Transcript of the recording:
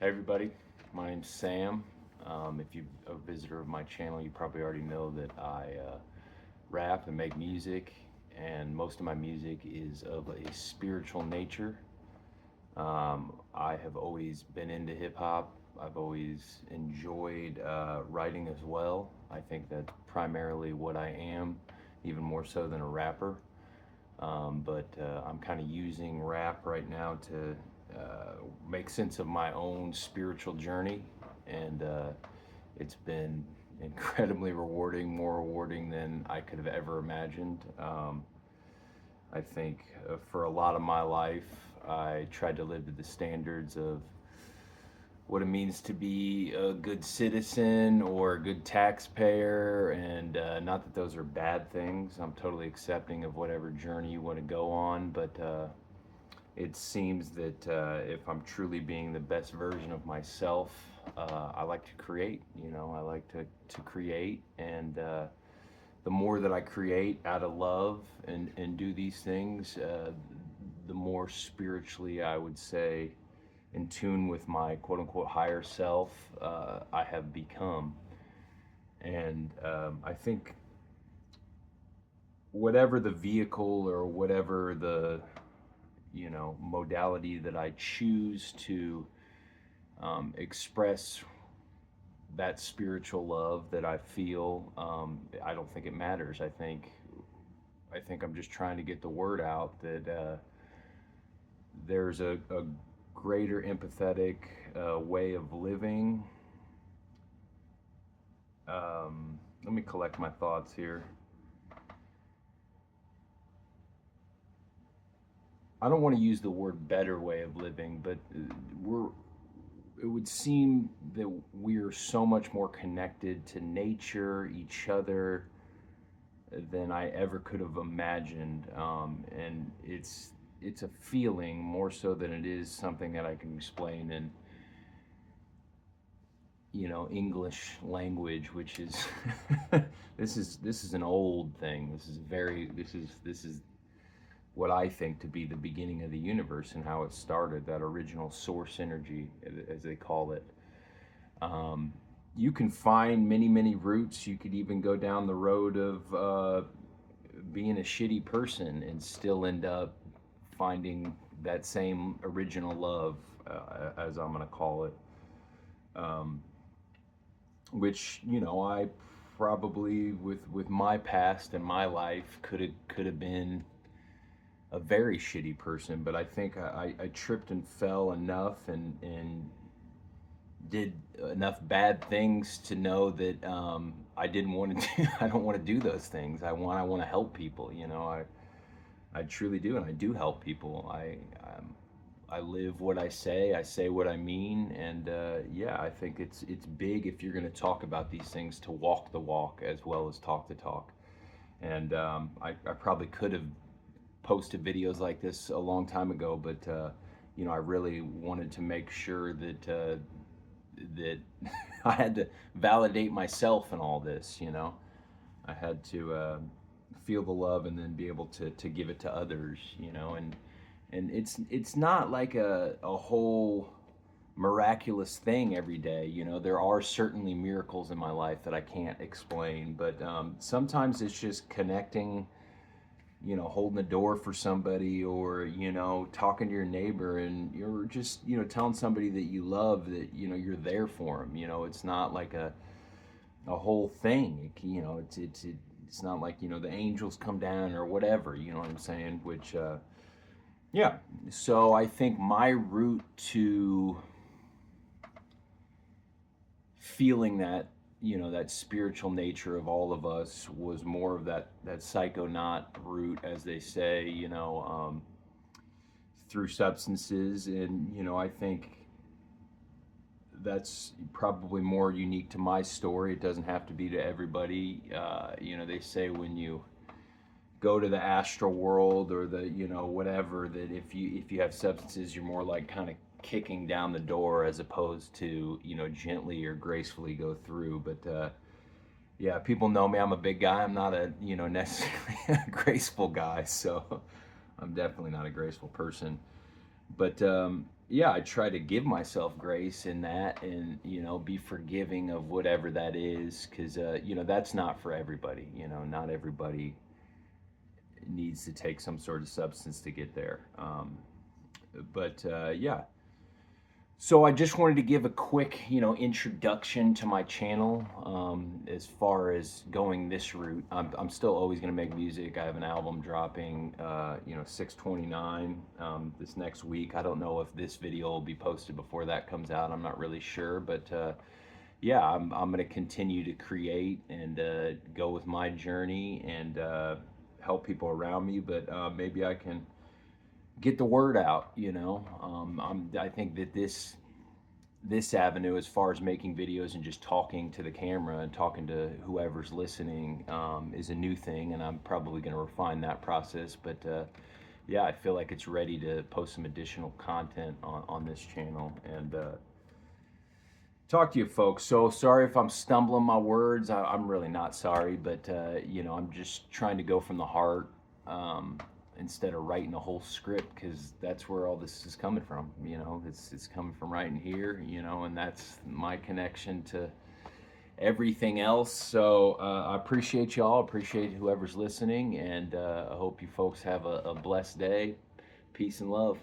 Hey everybody, my name's Sam. If you're a visitor of my channel, you probably already know that I rap and make music, and most of my music is of a spiritual nature. I have always been into hip hop. I've always enjoyed writing as well. I think that's primarily what I am, even more so than a rapper. But I'm kind of using rap right now to make sense of my own spiritual journey, and it's been incredibly rewarding, more rewarding than I could have ever imagined. I think for a lot of my life, I tried to live to the standards of what it means to be a good citizen or a good taxpayer, and not that those are bad things. I'm totally accepting of whatever journey you want to go on, but it seems that if I'm truly being the best version of myself, I like to create. I like to create, and the more that I create out of love and do these things, the more spiritually I would say in tune with my quote unquote higher self I have become. And I think whatever the vehicle or whatever the modality that I choose to express that spiritual love that I feel, I don't think it matters. I think I'm just trying to get the word out that there's a greater empathetic way of living. Let me collect my thoughts here. I don't want to use the word better way of living, but we're it would seem that we're so much more connected to nature, each other, than I ever could have imagined. And it's a feeling more so than it is something that I can explain in English language, which is this is an old thing. This is what I think to be the beginning of the universe and how it started, that original source energy, as they call it. Um, you can find many, many routes. You could even go down the road of being a shitty person and still end up finding that same original love, as I'm going to call it. Um, which I probably with my past and my life could have been a very shitty person, but I think I tripped and fell enough and did enough bad things to know that I didn't want to do, I don't want to do those things. I want to help people. I truly do, and I do help people. I live what I say what I mean, and yeah, I think it's big if you're going to talk about these things to walk the walk as well as talk the talk. And I probably could have posted videos like this a long time ago, but I really wanted to make sure that I had to validate myself in all this. I had to feel the love and then be able to give it to others. And it's not like a whole miraculous thing every day. There are certainly miracles in my life that I can't explain, but sometimes it's just connecting, holding the door for somebody, or talking to your neighbor, and you're just telling somebody that you love that you're there for them. It's not like a whole thing. It's not like the angels come down or whatever. You know what I'm saying? Which yeah. So I think my route to feeling that spiritual nature of all of us was more of that psychonaut route, as they say, through substances. And I think that's probably more unique to my story. It doesn't have to be to everybody. They say when you go to the astral world or the whatever, that if you have substances, you're more like kind of kicking down the door as opposed to gently or gracefully go through. But yeah, people know me. I'm a big guy. I'm not a necessarily a graceful guy, so I'm definitely not a graceful person. But yeah, I try to give myself grace in that, and be forgiving of whatever that is, because that's not for everybody. Not everybody needs to take some sort of substance to get there. But yeah, so I just wanted to give a quick, introduction to my channel. As far as going this route, I'm still always going to make music. I have an album dropping, 6/29 this next week. I don't know if this video will be posted before that comes out. I'm not really sure, but yeah, I'm going to continue to create and go with my journey and help people around me. But maybe I can get the word out. I think that this avenue, as far as making videos and just talking to the camera and talking to whoever's listening, is a new thing, and I'm probably going to refine that process. But yeah, I feel like it's ready to post some additional content on this channel and talk to you folks. So sorry if I'm stumbling my words. I'm really not sorry, but I'm just trying to go from the heart, instead of writing a whole script, because that's where all this is coming from. It's coming from writing here, and that's my connection to everything else. So I appreciate y'all, appreciate whoever's listening, and I hope you folks have a blessed day. Peace and love.